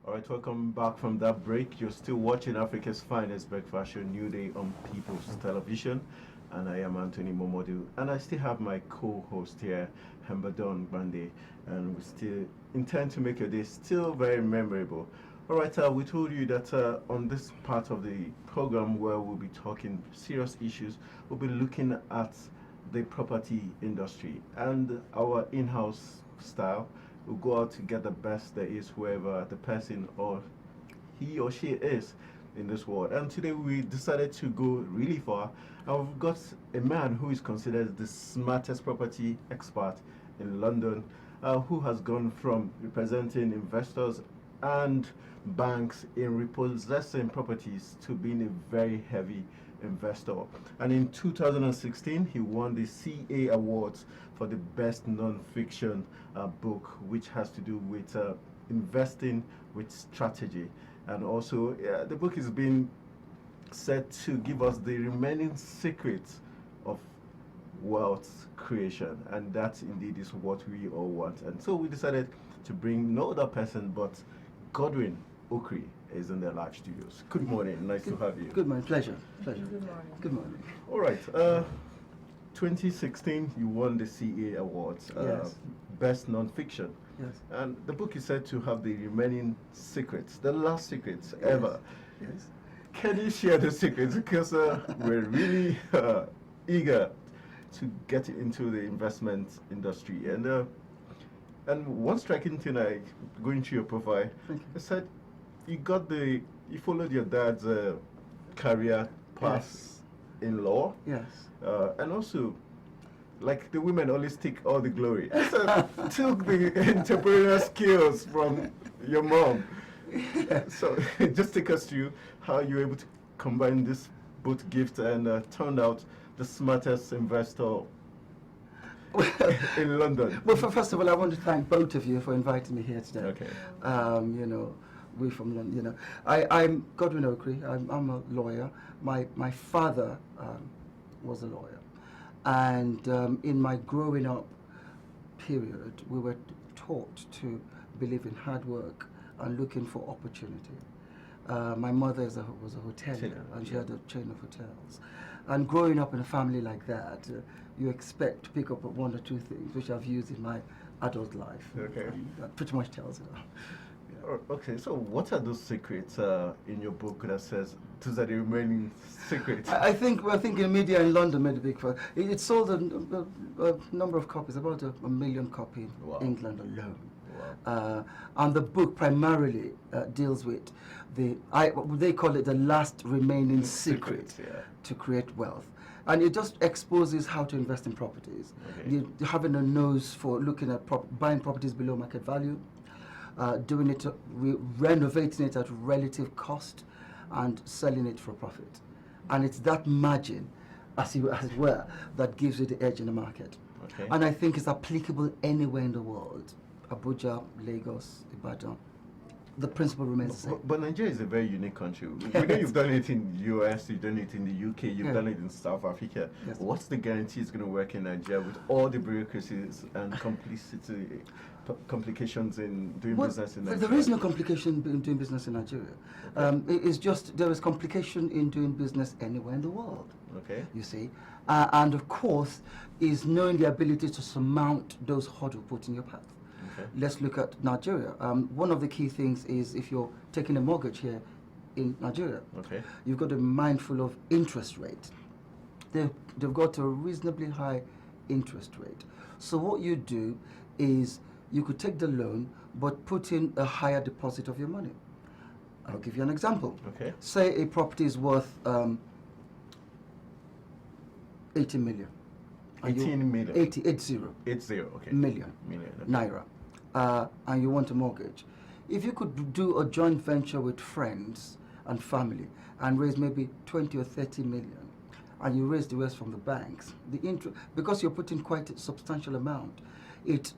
All right, welcome back from that break. You're still watching Africa's finest breakfast show, Newday on People's Television. And I am Anthony Momodu. And I still have my co-host here, Hembadon Bande. And we still intend to make your day still very memorable. All right, we told you that on this part of the program where we'll be talking serious issues, we'll be looking at the property industry and our in-house style. We'll go out to get the best there is wherever the person or he or she is in this world. And today we decided to go really far, and we've got a man who is considered the smartest property expert in London, who has gone from representing investors and banks in repossessing properties to being a very heavy investor. And in 2016, he won the CA Awards for the best non-fiction book, which has to do with investing with strategy. And also, the book is being said to give us the remaining secrets of wealth creation, and that indeed is what we all want. And so we decided to bring no other person but Godwin Okri is in the live studios. Good morning, nice to have you. Good morning, pleasure. Good morning. Good morning. All right, 2016 you won the CA Awards, Yes. Best Non-Fiction. Yes. And the book is said to have the remaining secrets, the last secrets ever. Yes. Can you share the secrets? Because we're really eager to get into the investment industry. And one striking thing, going through your profile, Thank you. I said you followed your dad's career path in law, Yes. and also, like the women always take all the glory. I said, took the entrepreneurial skills from your mom. So just take us through how you were able to combine this both gift and turned out the smartest investor in London. Well, first of all, I want to thank both of you for inviting me here today. Okay. We from London. I'm Godwin Okri. I'm a lawyer. My father was a lawyer, and in my growing up period, we were taught to believe in hard work and looking for opportunity. My mother was a hotelier, and she had a chain of hotels. And growing up in a family like that, you expect to pick up one or two things, which I've used in my adult life. Okay. And that pretty much tells it all. Okay, so what are those secrets in your book that says those are the remaining secrets? I think in media in London made a big fuss. It sold a number of copies, about a million copies Wow. in England alone. Wow. And the book primarily deals with they call it the last remaining secret yeah. to create wealth. And it just exposes how to invest in properties. Okay. You having a nose for looking at buying properties below market value, doing it, renovating it at relative cost, and selling it for profit. And it's that margin, as it were, that gives you the edge in the market. Okay. And I think it's applicable anywhere in the world. Abuja, Lagos, Ibadan. The principle remains the same. But Nigeria is a very unique country. We know you've done it in the US, you've done it in the UK, you've done it in South Africa. Yes. What's the guarantee it's going to work in Nigeria with all the bureaucracies and complications in doing business in Nigeria? There is no complication in doing business in Nigeria. It's just there is complication in doing business anywhere in the world. Okay. You see, and of course, is knowing the ability to surmount those hurdles put in your path. Okay. Let's look at Nigeria. One of the key things is if you're taking a mortgage here in Nigeria, Okay. you've got to be mindful of interest rate. They've got a reasonably high interest rate. So what you do is you could take the loan, but put in a higher deposit of your money. I'll give you an example. Okay. Say a property is worth 80 million. 18 million. 80 80, okay. million Million, okay. naira, and you want a mortgage. If you could do a joint venture with friends and family and raise maybe 20 or 30 million, and you raise the rest from the banks, the interest, because you're putting quite a substantial amount, it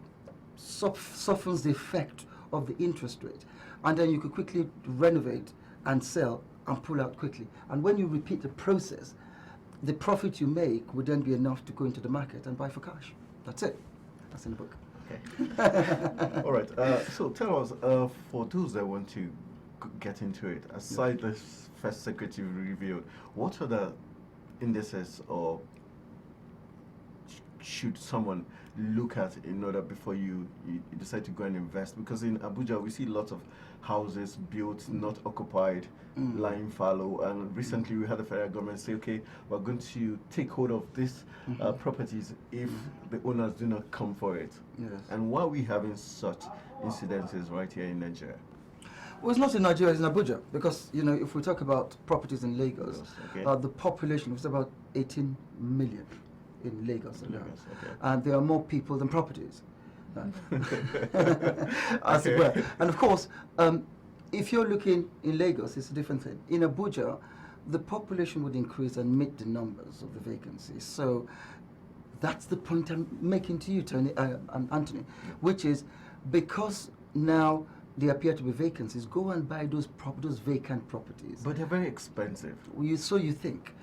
softens the effect of the interest rate, and then you could quickly renovate and sell and pull out quickly. And when you repeat the process, the profit you make would then be enough to go into the market and buy for cash. That's it. That's in the book. Okay. All right. So tell us, for those that want to get into it, aside this first secret you revealed, what other indices or should someone look at in order before you decide to go and invest? Because in Abuja, we see lots of houses built, not occupied, lying fallow. And recently we had the federal government say, okay, we're going to take hold of these properties if the owners do not come for it. Yes. And why are we having such incidences right here in Nigeria? Well, it's not in Nigeria, it's in Abuja. Because, you know, if we talk about properties in Lagos, the population was about 18 million in Lagos alone. Okay. And there are more people than properties. As it were. And of course, if you're looking in Lagos, it's a different thing. In Abuja, the population would increase and meet the numbers of the vacancies. So that's the point I'm making to you, Tony, Anthony, which is because now there appear to be vacancies, go and buy those vacant properties. But they're very expensive. So you think.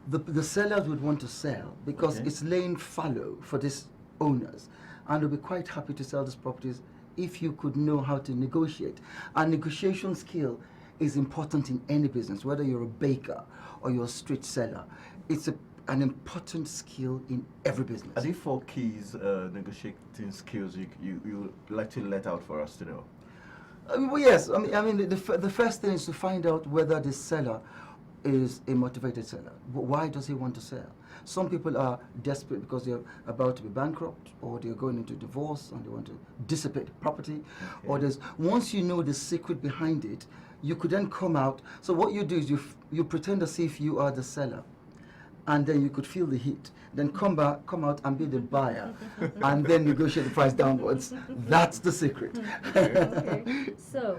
The sellers would want to sell because it's laying fallow for these owners, and they'll be quite happy to sell these properties if you could know how to negotiate. And negotiation skill is important in any business, whether you're a baker or you're a street seller. It's an important skill in every business. Are there 4 keys negotiating skills you like to let out for us to know? Well, yes. I mean, the first thing is to find out whether the seller is a motivated seller. Why does he want to sell? Some people are desperate because they're about to be bankrupt, or they're going into divorce and they want to dissipate property. Or once you know the secret behind it, you could then come out. So what you do is you pretend as if you are the seller, and then you could feel the heat. Then come out and be the buyer, and then negotiate the price downwards. That's the secret. Okay. So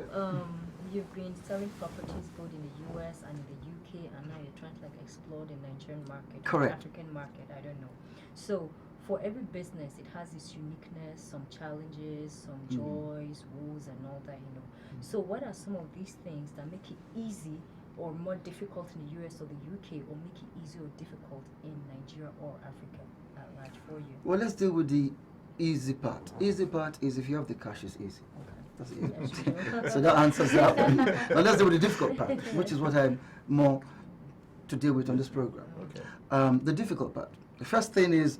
you've been selling properties both in the US and in the UK, and now you're trying to explore the Nigerian market, Correct. the African market, I don't know. So for every business, it has its uniqueness, some challenges, some joys, woes, and all that, So what are some of these things that make it easy or more difficult in the US or the UK, or make it easy or difficult in Nigeria or Africa at large for you? Well, let's deal with the easy part. Easy part is if you have the cash, it's easy. That's easy. So that answers that one. Now let's deal with the difficult part, which is what I'm more to deal with on this program. Okay. The difficult part. The first thing is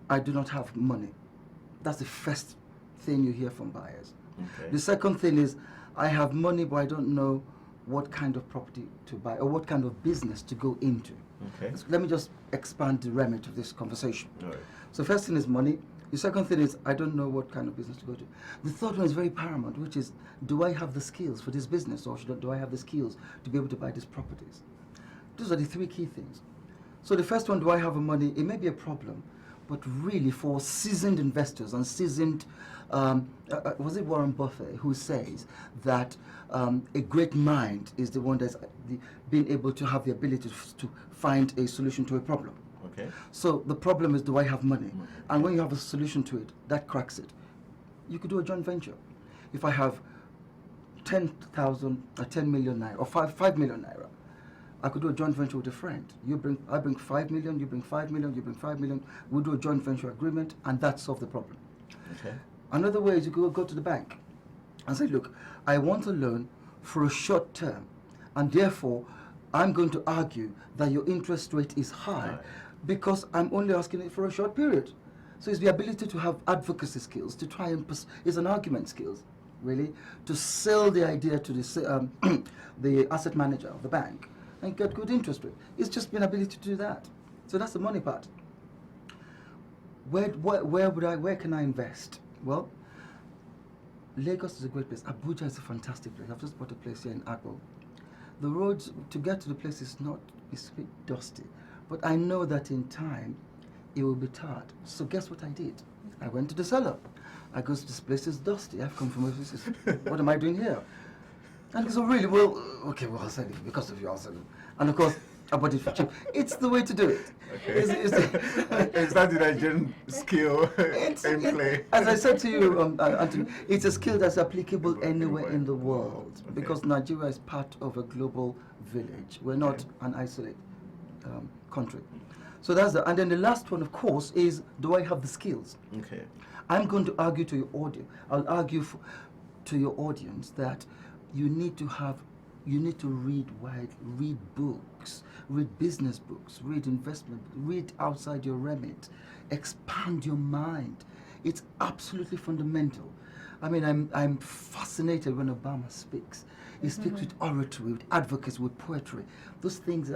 I do not have money. That's the first thing you hear from buyers. Okay. The second thing is I have money, but I don't know what kind of property to buy or what kind of business to go into. Okay. So let me just expand the remit of this conversation. All right. So first thing is money. The second thing is I don't know what kind of business to go to. The third one is very paramount, which is do I have the skills for this business, or do I have the skills to be able to buy these properties? Those are the 3 key things. So the first one, do I have the money? It may be a problem, but really for seasoned investors and seasoned, was it Warren Buffett who says that a great mind is the one that's being able to have the ability to find a solution to a problem. Okay. So the problem is, do I have money? And when you have a solution to it, that cracks it. You could do a joint venture. If I have 10 million naira or 5 million naira, I could do a joint venture with a friend. I bring 5 million, you bring 5 million, you bring 5 million. We'll do a joint venture agreement, and that solves the problem. Okay. Another way is you could go to the bank and say, look, I want a loan for a short term, and therefore I'm going to argue that your interest rate is high because I'm only asking it for a short period. So it's the ability to have advocacy skills, to try and, it's an argument skills, really, to sell the idea to the asset manager of the bank and get good interest rate. It's just been ability to do that. So that's the money part. Where can I invest? Well, Lagos is a great place. Abuja is a fantastic place. I've just bought a place here in Agbo. The roads to get to the place it's a bit dusty. But I know that in time, it will be tarred. So guess what I did? I went to the seller. I go, this place is dusty. I've come from overseas. What am I doing here? And he said, really? Well, okay, well, I'll sell it because of you, I'll sell it. And of course, I bought it for cheap. It's the way to do it. Okay. Is that the Nigerian skill in play? As I said to you, Anthony, it's a skill that's applicable anywhere in the world because Nigeria is part of a global village. We're not an isolated country. So that's the, and then the last one, of course, is do I have the skills? Okay. I'm going to argue to your audience. I'll argue to your audience that you need to have, you need to read wide, read books, read business books, read investment, read outside your remit, expand your mind. It's absolutely fundamental. I mean, I'm fascinated when Obama speaks. He speaks with oratory, with advocacy, with poetry. Those things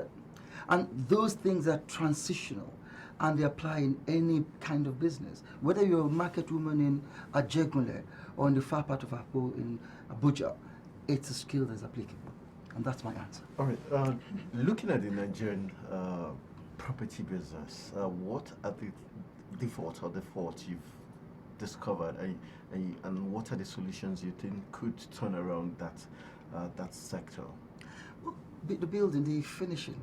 are transitional, and they apply in any kind of business. Whether you're a market woman in Ajegunle or in the far part of Akpo in Abuja, it's a skill that's applicable, and that's my answer. All right. Looking at the Nigerian property business, what are the defaults or the faults you've discovered, and what are the solutions you think could turn around that sector? Well, the building, the finishing.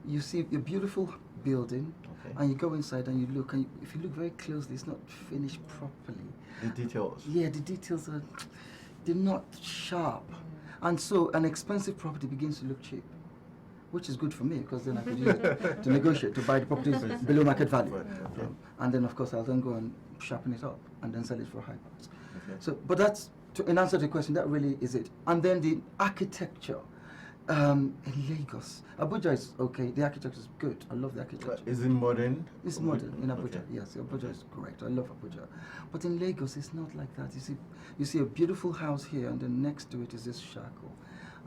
You see a beautiful building, Okay. and you go inside and you look, and if you look very closely, it's not finished properly. The details. Yeah, the details are, they're not sharp. And so an expensive property begins to look cheap, which is good for me because then I could use it to negotiate, to buy the properties below market value. Right, okay. And then, of course, I'll then go and sharpen it up and then sell it for a high price. Okay. So, but that's, in answer to the question, that really is it. And then the architecture. In Lagos, Abuja is okay. The architecture is good. I love the architecture. Is it modern? It's modern in Abuja. Okay. Yes, Abuja is correct. I love Abuja, but in Lagos, it's not like that. You see a beautiful house here, and then next to it is this shackle,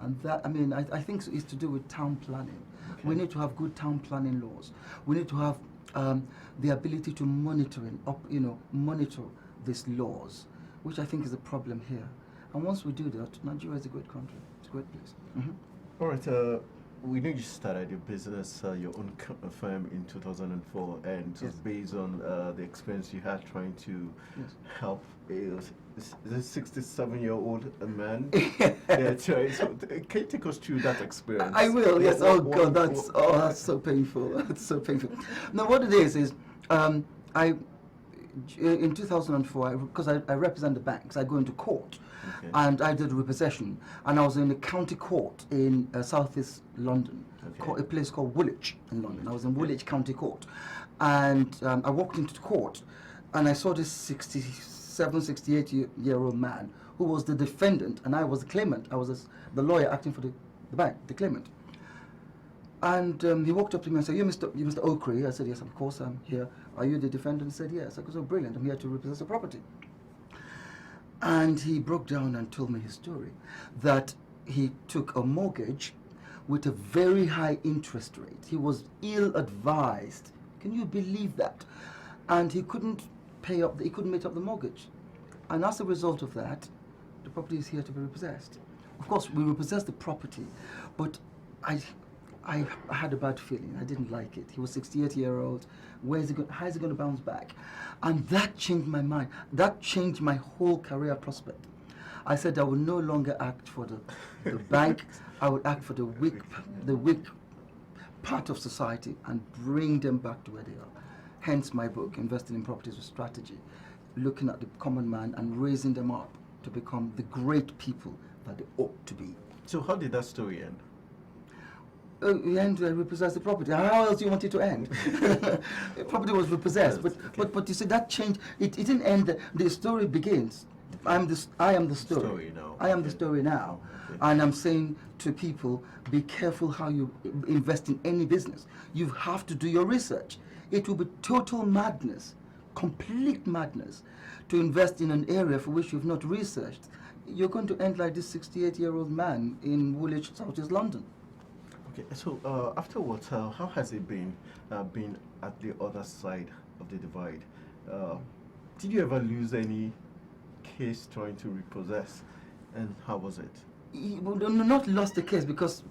and that, I mean, I think it's to do with town planning. Okay. We need to have good town planning laws. We need to have the ability to monitor these laws, which I think is a problem here. And once we do that, Nigeria is a great country. It's a great place. Mm-hmm. All right. We know you started your business, your own firm in 2004, and it was Yes. based on the experience you had trying to Yes. help a 67-year-old man. Yeah, that's right. So, can you take us through that experience? I will, yes. What- Oh what- God, that's so painful. That's so painful. No, what it is in 2004, because I represent the banks, I go into court, Okay. and I did repossession, and I was in the county court in southeast London, Okay. a place called Woolwich in London. I was in Woolwich County Court, and I walked into the court, and I saw this 67, 68-year-old man who was the defendant, and I was the claimant. I was the lawyer acting for the bank, the claimant. And he walked up to me and said, you Mr. Okri? I said, yes, of course, I'm here. Are you the defendant? He said, yes. I said, oh, brilliant, I'm here to repossess the property. And he broke down and told me his story, that he took a mortgage with a very high interest rate. He was ill-advised. Can you believe that? And he couldn't pay up, he couldn't meet up the mortgage. And as a result of that, the property is here to be repossessed. Of course, we repossessed the property, but I had a bad feeling. I didn't like it. He was 68-year-old. How is he going to bounce back? And that changed my mind. That changed my whole career prospect. I said I would no longer act for the bank. I would act for the weak part of society and bring them back to where they are. Hence my book, Investing in Properties with Strategy, looking at the common man and raising them up to become the great people that they ought to be. So how did that story end? The end repossessed the property. How else do you want it to end? The property was repossessed, Yes, but you see that change. It didn't end. The story begins. I am the story. Now. I am the Okay. story now, Okay. and I'm saying to people, be careful how you invest in any business. You have to do your research. It will be total madness, complete madness, to invest in an area for which you've not researched. You're going to end like this 68-year-old man in Woolwich, Southeast London. Okay, so afterwards, how has it been being at the other side of the divide? Did you ever lose any case trying to repossess, and how was it? Not lost the case because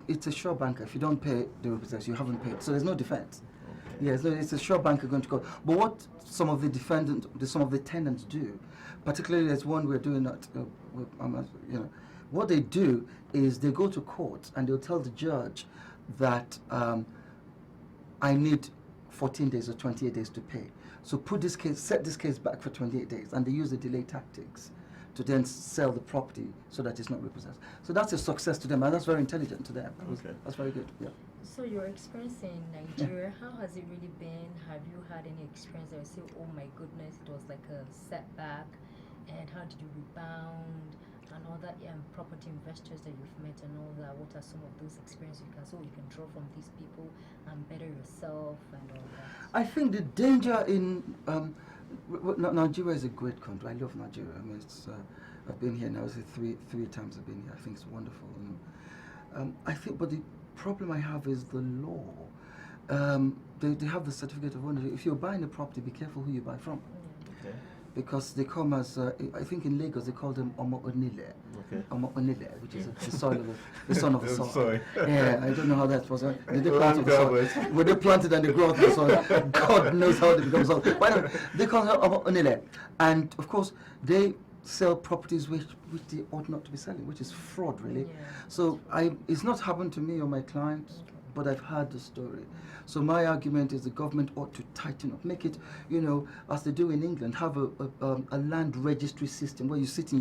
it's a sure banker. If you don't pay the repossess, you haven't paid. So there's no defense. Okay. Yes, it's a sure banker going to court. But what some of the tenants do, particularly there's one we're doing that, what they do is they go to court and they'll tell the judge that I need 14 days or 28 days to pay. So set this case back for 28 days, and they use the delay tactics to then sell the property so that it's not repossessed. So that's a success to them, and that's very intelligent to them. Okay. That's very good. Yeah. So your experience in Nigeria, how has it really been? Have you had any experience that you say, oh my goodness, it was like a setback, and how did you rebound, and all that, and property investors that you've met and all that? What are some of those experiences you can draw from these people and better yourself and all that? I think the danger in Nigeria is a great country. I love Nigeria. I mean, it's I've been here now. Three times I've been here. I think it's wonderful. I think, but the problem I have is the law. They have the certificate of ownership. If you're buying a property, be careful who you buy from. Okay. Because they come as, I think in Lagos they call them Omo Onile. Okay. Omo Onile, which is the soil of the son of the soil. Sorry. Yeah, I don't know how that was. Did they plant Land of the soil? grabbers. Were they planted and they grow out of the soil? God knows how they become soil. But anyway, they call them Omo Onile. And of course, they sell properties which they ought not to be selling, which is fraud, really. Yeah. So it's not happened to me or my clients, but I've heard the story. So my argument is the government ought to tighten up, make it, as they do in England, have a land registry system where you sit in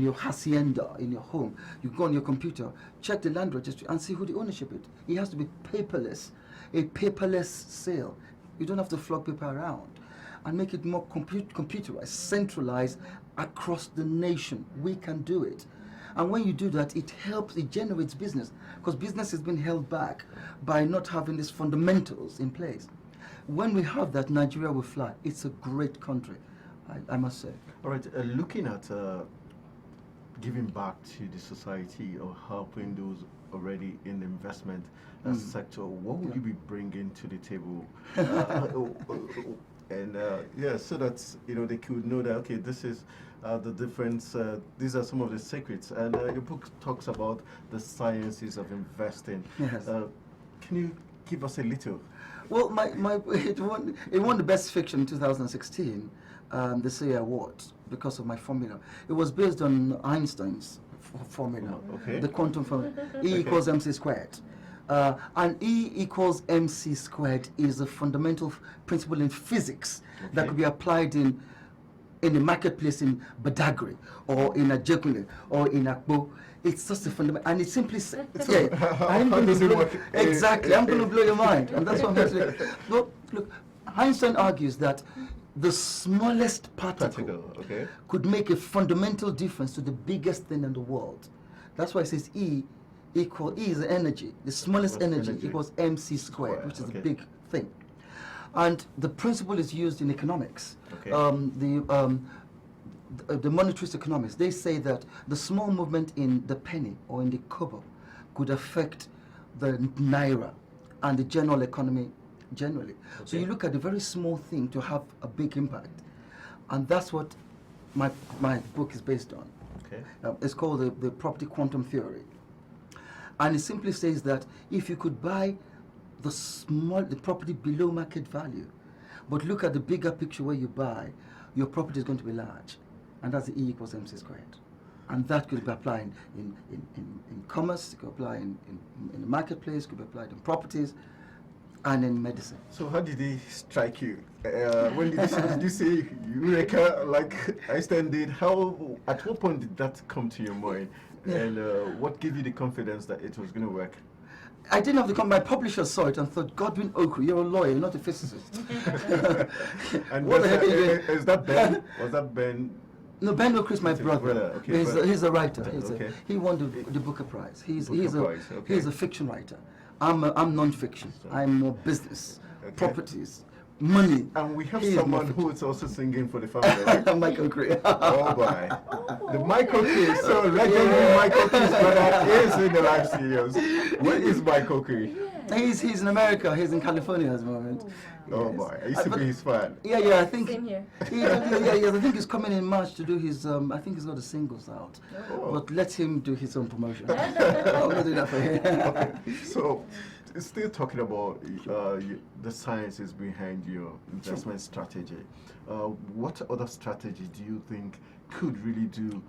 your hacienda, in your home, you go on your computer, check the land registry and see who the ownership is. It has to be paperless, a paperless sale. You don't have to flog paper around, and make it more computerized, centralized across the nation. We can do it. And when you do that, it generates business, because business has been held back by not having these fundamentals in place. When we have that, Nigeria will fly. It's a great country, I must say. All right, looking at giving back to the society or helping those already in the investment sector, what would you be bringing to the table? So that they could know that, okay, this is the difference. These are some of the secrets. And your book talks about the sciences of investing. Yes. Can you give us a little? Well, it won the best fiction in 2016, the CA Award, because of my formula. It was based on Einstein's formula, Okay. the quantum formula, E equals mc squared. And E equals mc squared is a fundamental principle in physics that could be applied in the marketplace in Badagry or in Ajegunle or in Akbo. It's just a fundamental, and it simply says, I'm going to blow, exactly, I'm going to blow your mind, and that's what I'm going to say. Look, Einstein argues that the smallest particle could make a fundamental difference to the biggest thing in the world. That's why it says E is the energy. The smallest energy equals mc squared, which is a big thing. And the principle is used in economics. The monetarist economists, they say that the small movement in the penny or in the kobo could affect the naira and the general economy generally. So you look at a very small thing to have a big impact. And that's what my book is based on. It's called the property quantum theory. And it simply says that if you could buy the property below market value, but look at the bigger picture where you buy, your property is going to be large. And that's the E equals mc squared. And that could be applied in commerce, it could apply in the marketplace, could be applied in properties, and in medicine. So how did they strike you? When did you say Eureka, like Einstein did? At what point did that come to your mind? And what gave you the confidence that it was going to work? I didn't have to come. My publisher saw it and thought, Godwin Okru, you're a lawyer, you're not a physicist. And what the heck is that Ben? Was that Ben? No, Ben Okru is my brother. Okay, he's a writer. He won the Booker Prize. He's a fiction writer. I'm non-fiction. I'm more business, properties, money. And we have someone who is also singing for the family, right? Michael Gray. Oh boy. The Michael Key. So legendary Michael Key's brother is in the live studios. Where is Michael Key? He's in America. He's in California at the moment. Oh boy, I used to be his fan. Yeah, I think. Same here. I think he's coming in March to do his. I think he's got the singles out. Oh. But let him do his own promotion. I'm not doing that for him. Okay, so still talking about the sciences behind your investment strategy. What other strategy do you think could really do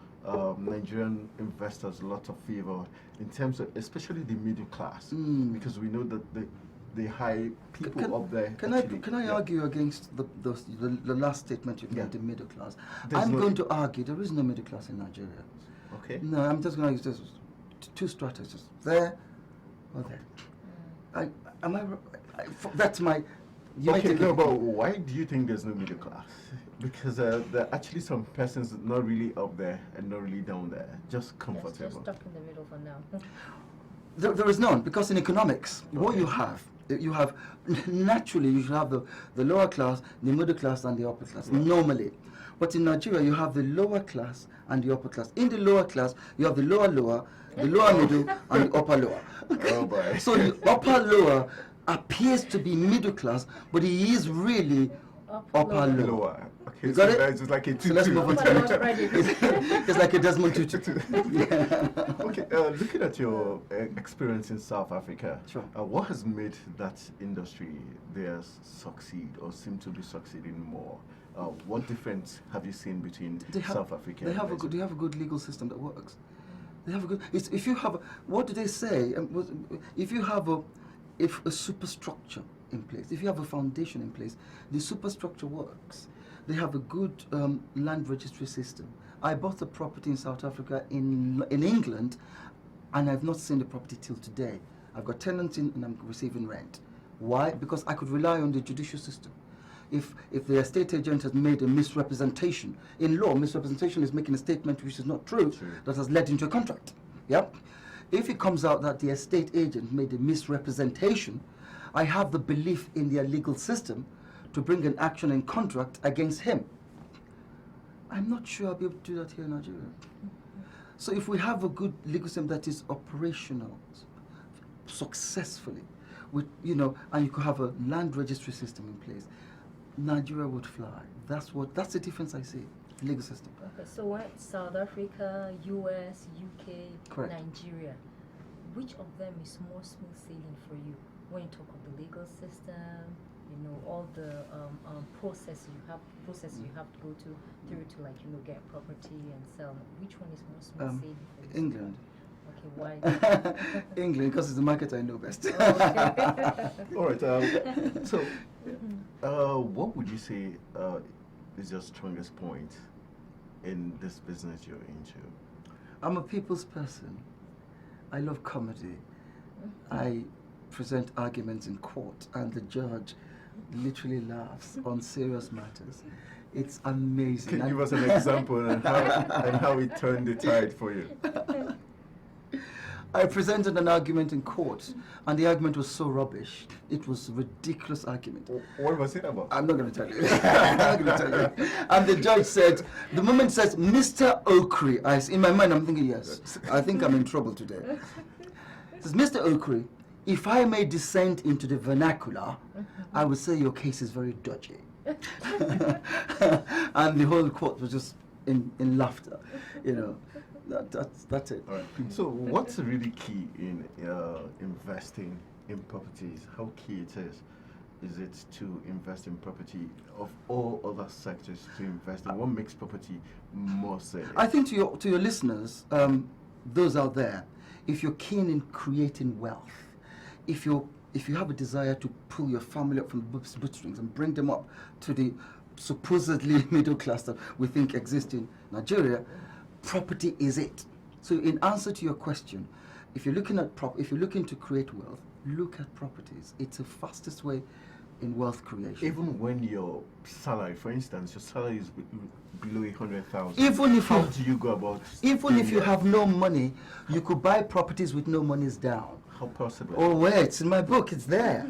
Nigerian investors a lot of favor in terms of, especially the middle class? Because we know that the high people up there. Can I argue against the last statement you made, the middle class? There's I'm going to argue there is no middle class in Nigeria. Okay. No, I'm just going to use this two strategies, there or there. That's my. Okay, no, but why do you think there's no middle class? Because there are actually some persons not really up there and not really down there, just comfortable. Just stuck in the middle for now. There is none, because in economics, what you have naturally you should have the lower class, the middle class, and the upper class, normally. But in Nigeria, you have the lower class and the upper class. In the lower class, you have the lower, the lower middle, and the upper lower. Oh boy. So the upper lower appears to be middle class, but he is really upper lower. Okay, You so got it? it's like a So let's move on to the next. It's like a Desmond Tutu. Yeah. Okay, looking at your experience in South Africa, Sure. What has made that industry there succeed or seem to be succeeding more? What difference have you seen between South Africa? They have a good legal system that works. They have a good. If you have, what do they say? If you have a superstructure in place, if you have a foundation in place, the superstructure works. They have a good land registry system. I bought a property in South Africa in England, and I've not seen the property till today. I've got tenants in, and I'm receiving rent. Why? Because I could rely on the judicial system. If the estate agent has made a misrepresentation, in law, misrepresentation is making a statement which is not true, that has led into a contract. Yep. If it comes out that the estate agent made a misrepresentation, I have the belief in their legal system to bring an action in contract against him. I'm not sure I'll be able to do that here in Nigeria. So if we have a good legal system that is operational successfully, with and you could have a land registry system in place, Nigeria would fly. That's the difference I see. Legal system. Okay, so what South Africa, US, UK, Correct. Nigeria, which of them is more smooth sailing for you when you talk of the legal system? All the process you have to go through to get property and sell. Which one is more smooth sailing for you? England. Okay, why? England, because it's the market I know best. All right. So, what would you say is your strongest point in this business you're into? I'm a people's person. I love comedy. I present arguments in court, and the judge literally laughs on serious matters. It's amazing. Can you give us an example and how it turned the tide for you? I presented an argument in court, and the argument was so rubbish. It was a ridiculous argument. What was it about? I'm not going to tell you. I'm not going to tell you. And the judge said, the moment he says, Mr. Okri, in my mind I'm thinking, yes, I think I'm in trouble today. He says, Mr. Okri, if I may descend into the vernacular, I would say your case is very dodgy. And the whole court was just in laughter, That's it. All right. So, what's really key in investing in properties? How key it is? Is it to invest in property of all other sectors to invest in? What makes property more selling? I think to your listeners, those out there, if you're keen in creating wealth, if you have a desire to pull your family up from the bootstrings and bring them up to the supposedly middle class that we think exists in Nigeria, property is it. So in answer to your question, if you're looking to create wealth, look at properties. It's the fastest way in wealth creation. Even when your salary, for instance, your salary is below 100,000. How do you go about? Even if you have no money, you could buy properties with no monies down. How possible? Oh wait, it's in my book. It's there.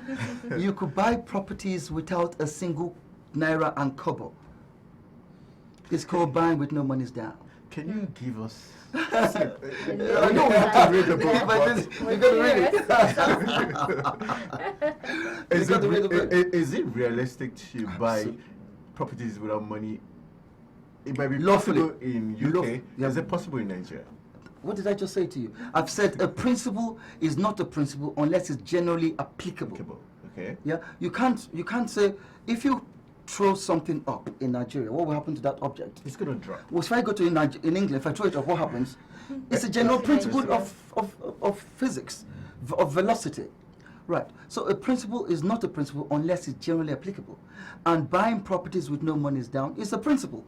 You could buy properties without a single naira and kobo. It's called buying with no monies down. Can you give us? I know we have to read the book, but you got to read it. Is it realistic to buy properties without money? It might be Lawfully. possible in UK. Yeah. Is it possible in Nigeria? What did I just say to you? I've said a principle is not a principle unless it's generally applicable. Okay. Yeah, you can't say if you throw something up in Nigeria, what will happen to that object? It's going to drop. Well, if I go to in England, if I throw it up, what happens? It's a general principle of physics, of velocity. Right. So a principle is not a principle unless it's generally applicable. And buying properties with no money is down is a principle.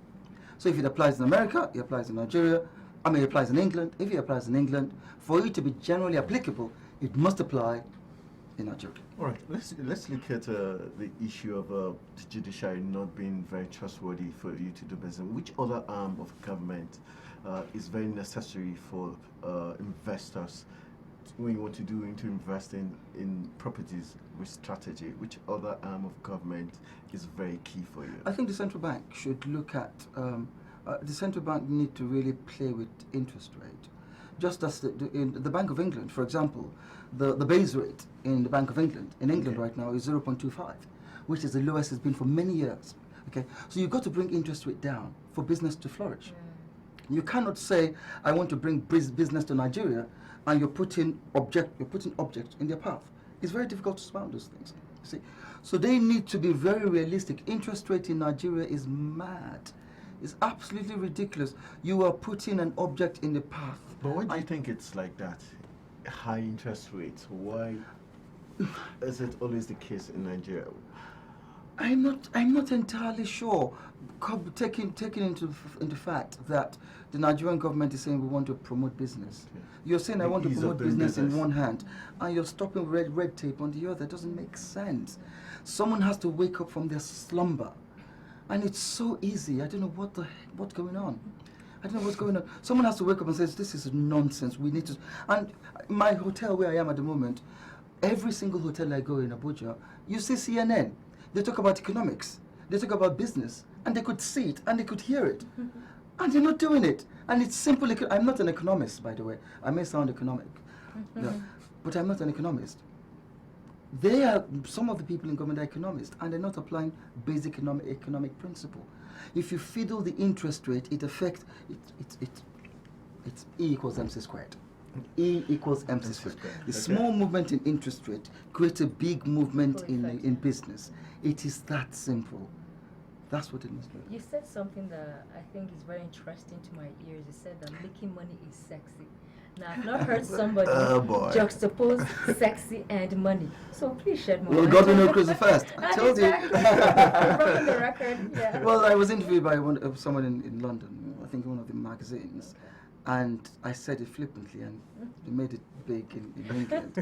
So if it applies in America, it applies in Nigeria, it applies in England. If it applies in England, for it to be generally applicable, it must apply in Nigeria. All right, let's look at the issue of the judiciary not being very trustworthy for you to do business. Which other arm of government is very necessary for investors when you want to do into investing in properties with strategy? Which other arm of government is very key for you? I think the central bank should look at, the central bank need to really play with interest rate. Just as in the Bank of England, for example, the base rate in the Bank of England, right now is 0.25, which is the lowest it's been for many years. Okay, so you've got to bring interest rate down for business to flourish. You cannot say, I want to bring business to Nigeria, and you're putting object in their path. It's very difficult to surmount those things. You see, so they need to be very realistic. Interest rate in Nigeria is mad. It's absolutely ridiculous. You are putting an object in the path. But why do you think it's like that? High interest rates. Why is it always the case in Nigeria? I'm not entirely sure. Taking into fact that the Nigerian government is saying we want to promote business. Okay. You're saying I The want to ease of promote doing business in business. one hand, and you're stopping red tape on the other. It doesn't make sense. Someone has to wake up from their slumber, and it's so easy. I don't know what's going on. I don't know what's going on. Someone has to wake up and say, this is nonsense. We need to. And my hotel where I am at the moment, every single hotel I go in Abuja, you see CNN. They talk about economics. They talk about business. And they could see it and they could hear it. And they're not doing it. And it's simple. I'm not an economist, by the way. I may sound economic. No, but I'm not an economist. Some of the people in government are economists, and they're not applying basic economic principle. If you fiddle the interest rate, it affects it's E equals MC squared. E equals MC squared. The small movement in interest rate creates a big movement in business. It is that simple. That's what it must be. You said something that I think is very interesting to my ears. You said that making money is sexy. Now, I've not heard somebody juxtapose sexy and money. So please shed more light. Well, God will know Chris first. I told you. Broken the record. Yeah. Well, I was interviewed by someone in London, I think one of the magazines, and I said it flippantly, and they made it big in England.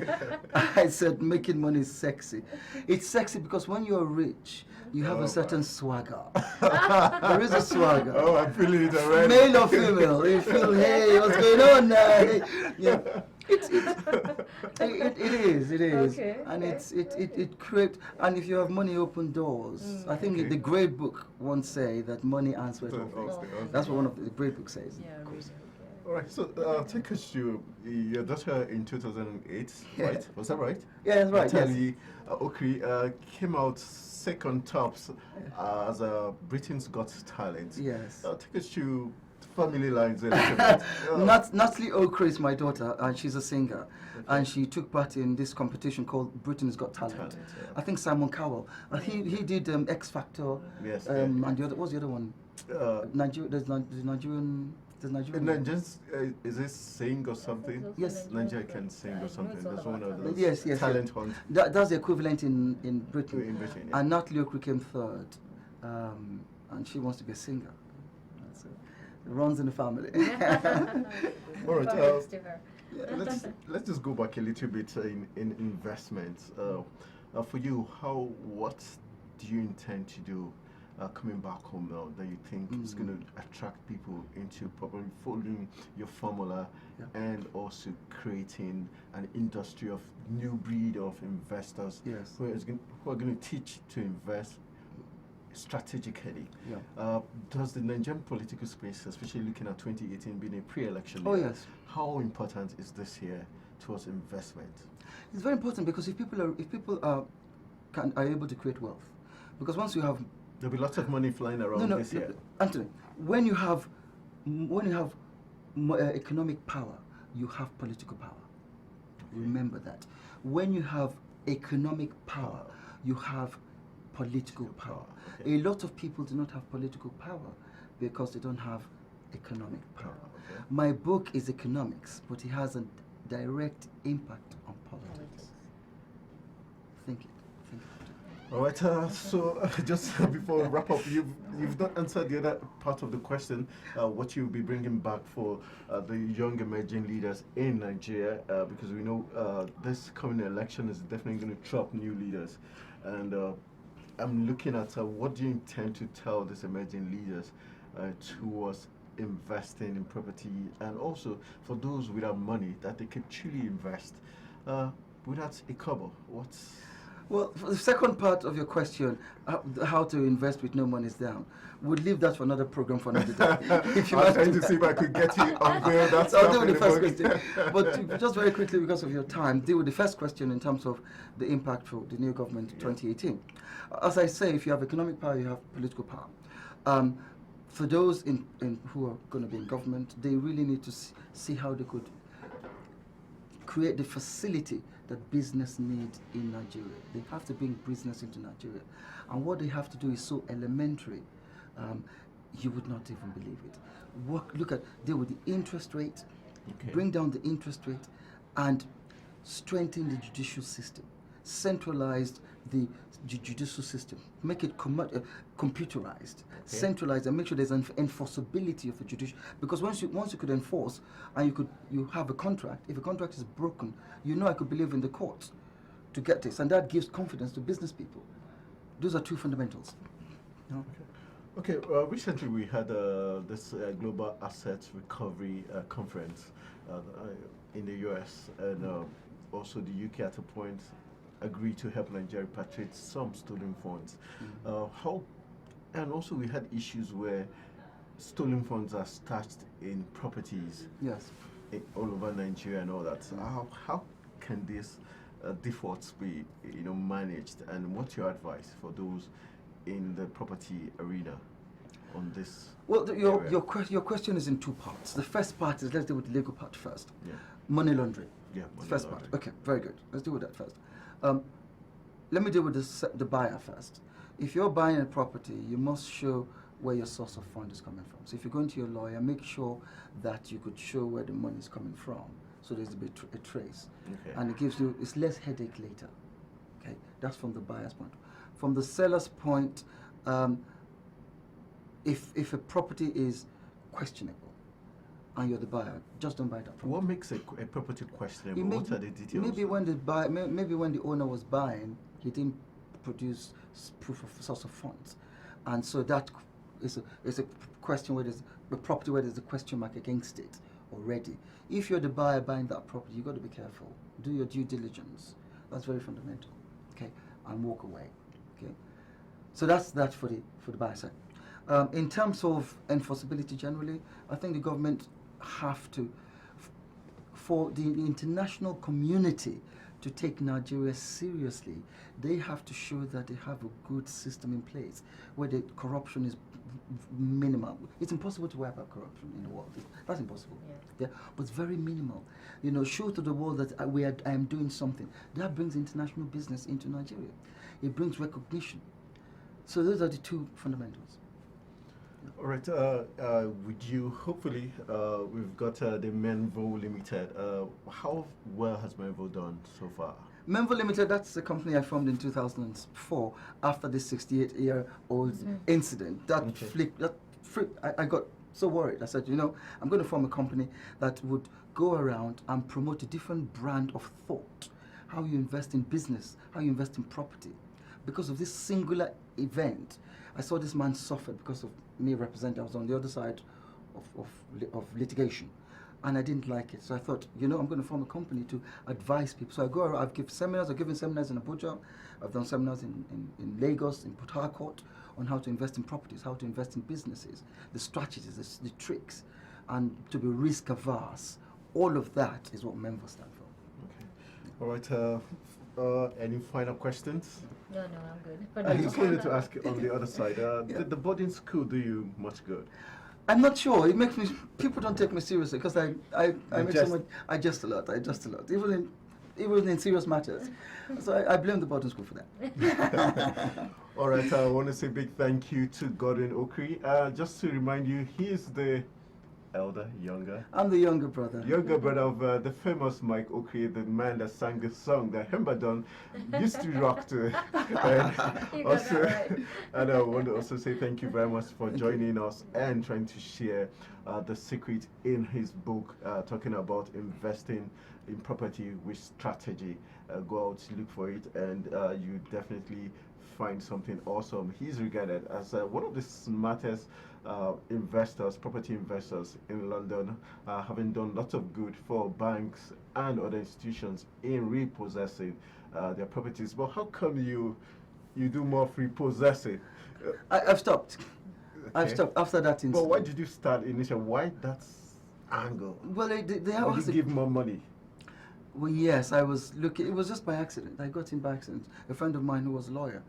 I said making money is sexy. It's sexy because when you're rich, you have a certain swagger. There is a swagger. Oh, I'm feeling it already. Male or female, you feel, hey, what's going on now? Hey, yeah. It is, Okay, and okay. it creates. And if you have money, open doors. I think the great book once say that money answers all things. That's what one of the great book says. Yeah, really. All right, so take us to your daughter in 2008, right? Was that right? Yeah, that's right. Yes. Natalie Okri came out second tops as Britain's Got Talent. Yes. Take us to family lines a little bit. Natalie Okri is my daughter, and she's a singer. And she took part in this competition called Britain's Got Talent. Yeah. I think Simon Cowell. He did X Factor. Yes. And the other, what's the other one? Nigerian. Is it sing or something? Yes. Nigeria can sing or something. There's one of those. Yes. Talent hunt. That's the equivalent in Britain. In Britain, yeah. And Natalie Okri came third, and she wants to be a singer. So it runs in the family. All right. Congrats to her. Let's just go back a little bit in investments. For you, what do you intend to do coming back home now that you think is going to attract people into probably following your formula and also creating an industry of new breed of investors who are going to teach to invest strategically? Does the Nigerian political space, especially looking at 2018 being a pre-election year, yes. how important is this year towards investment? It's very important because if people are able to create wealth, because once you have there'll be lots of money flying around this year. Anthony, when you have economic power, you have political power. Remember that. When you have economic power, you have political power. A lot of people do not have political power because they don't have economic power. My book is economics, but it has a direct impact on politics. All right. So just before we wrap up, you've not answered the other part of the question. What you'll be bringing back for the young emerging leaders in Nigeria, because we know this coming election is definitely going to trap new leaders, and I'm looking at what do you intend to tell these emerging leaders towards investing in property, and also for those without money that they can truly invest without a cover. What's Well, for the second part of your question, how to invest with no money is down, we'll leave that for another program for another day. If you I was want trying to see if I could get you unveil that So I'll stuff deal with in the first book. question. But just very quickly, because of your time, deal with the first question in terms of the impact for the new government in 2018. As I say, if you have economic power, you have political power. For those who are going to be in government, they really need to see how they could create the facility that business needs in Nigeria. They have to bring business into Nigeria. And what they have to do is so elementary, you would not even believe it. Deal with the interest rate, Okay. bring down the interest rate, and strengthen the judicial system. Centralized the judicial system. Make it computerized, centralized, and make sure there's an enforceability of the judicial. Because once you could enforce, and you have a contract. If a contract is broken, I could believe in the courts to get this, and that gives confidence to business people. Those are two fundamentals. Okay, recently we had this Global Assets Recovery Conference in the US, and also the UK at a point agreed to help Nigeria repatriate some stolen funds. And also we had issues where stolen funds are stashed in properties Yes. all over Nigeria and all that. So how can these defaults be managed, and what's your advice for those in the property arena on this? Well, area? your question is in two parts. The first part is, let's deal with the legal part first. Yeah. Money laundering. Yeah, The money first laundering. part. Okay, very good. Let's deal with that first. Let me deal with the buyer first. If you're buying a property, you must show where your source of fund is coming from. So if you're going to your lawyer, make sure that you could show where the money is coming from, so there's a trace, Okay. and it's less headache later. Okay, that's from the buyer's point. From the seller's point, if a property is questionable and you're the buyer, just don't buy that property. What makes a property questionable? It may- What are the details? Maybe when the owner was buying, he didn't produce proof of source of funds, and so that is a question where there's a property where there's a question mark against it already. If you're the buyer buying that property, you got to be careful. Do your due diligence. That's very fundamental. Okay, and walk away. Okay, so that's for the buyer side. In terms of enforceability generally, I think the government have to, for the international community to take Nigeria seriously, they have to show that they have a good system in place where the corruption is minimal. It's impossible to wipe out corruption in the world. That's impossible. Yeah. But it's very minimal. Show to the world that I am doing something. That brings international business into Nigeria. It brings recognition. So those are the two fundamentals. All right. With you, hopefully, we've got the Menvo Limited. How well has Menvo done so far? Menvo Limited, that's a company I formed in 2004 after the 68-year-old incident. I got so worried. I said, I'm going to form a company that would go around and promote a different brand of thought. How you invest in business, how you invest in property. Because of this singular event, I saw this man suffer because of me representing. I was on the other side of litigation, and I didn't like it. So I thought, I'm going to form a company to advise people. So I go around, I've given seminars in Abuja, I've done seminars in Lagos, in Port Harcourt, on how to invest in properties, how to invest in businesses, the strategies, the tricks, and to be risk averse. All of that is what Menvo stand for. Okay. All right. Any final questions? No, I'm good. I just wanted to ask on the other side. Did the boarding school do you much good? I'm not sure. It makes me. People don't take me seriously because I make so much. I just a lot. Even in serious matters. So I blame the boarding school for that. All right. I want to say big thank you to Godwin Okri. Just to remind you, he is the elder, younger? I'm the younger brother. Younger brother of the famous Mike Okri, the man that sang the song that Hembadon used to rock to. And You got also, that right. and I want to also say thank you very much for joining us and trying to share the secret in his book, talking about investing in property with strategy. Go out, look for it, and you definitely find something awesome. He's regarded as one of the smartest investors, property investors in London, having done lots of good for banks and other institutions in repossessing their properties. But how come you do more of repossessing? I've stopped. I've Okay. stopped after that incident. But why did you start initially? Why that angle? Well, they Did was you give more money? Well, yes, I was looking. It was just by accident. I got in by accident. A friend of mine who was a lawyer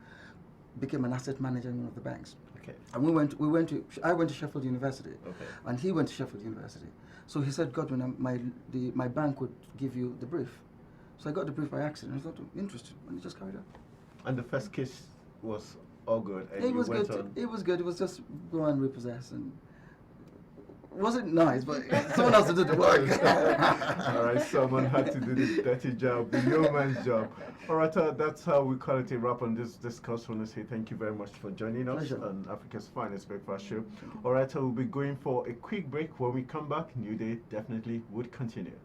became an asset manager in one of the banks, Okay. and I went to Sheffield University, Okay. and he went to Sheffield University. So he said, Godwin, my bank would give you the brief. So I got the brief by accident. I thought, oh, interesting, and it just carried on. And the first case was all good, and It you was went good. on. It was good. It was just go and repossess, and it wasn't nice, but someone else to do the work. All right, someone had to do the dirty job, the no man's job. All right, that's how we call it a wrap on this discussion. I say thank you very much for joining us Pleasure. on Africa's Finest Breakfast Show. All right, we'll be going for a quick break. When we come back, New Day definitely would continue.